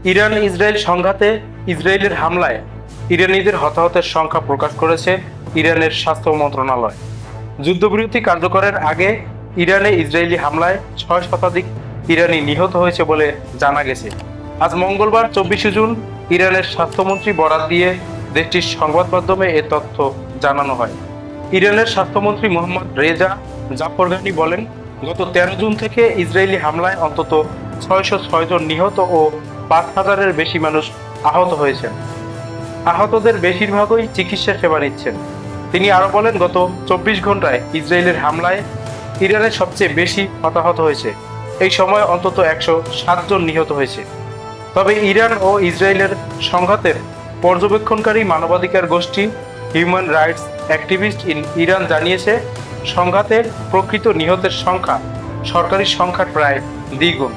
Iran Israel সংঘাতে ইসরায়েলের হামলায় ইরানিদের হতাহতের সংখ্যা প্রকাশ করেছে ইরানের স্বাস্থ্য মন্ত্রণালয়। যুদ্ধবিরতি কার্যকরের আগে ইরানে ইসরায়েলি হামলায় 6 শতাধিক ইরানি নিহত হয়েছে বলে জানা গেছে। আজ মঙ্গলবার 24 জুন ইরানের স্বাস্থ্যমন্ত্রী বরাত দিয়ে দেশটির সংবাদ মাধ্যমে এ তথ্য জানানো হয়। ইরানের স্বাস্থ্যমন্ত্রী মোহাম্মদ রেজা জাফরগানি বলেন, গত 13 জুন থেকে ইসরায়েলি হামলায় অন্তত 606 জন নিহত ও 5000-এর বেশি মানুষ আহত হয়েছেন। আহতদের বেশিরভাগই চিকিৎসা সেবা নিচ্ছেন। তিনি আরো বলেন, গত 24 ঘন্টায় ইসরায়েলের হামলায় ইরানের সবচেয়ে বেশি হতাহত হয়েছে। এই সময় অন্তত 107 জন নিহত হয়েছে। তবে ইরান ও ইসরায়েলের সংঘাতের পর্যবেক্ষণকারী মানবাধিকার গোষ্ঠী human rights activist in Iran জানিয়েছে, সংঘাতে প্রকৃত নিহতের সংখ্যা সরকারি সংখ্যার প্রায় দ্বিগুণ।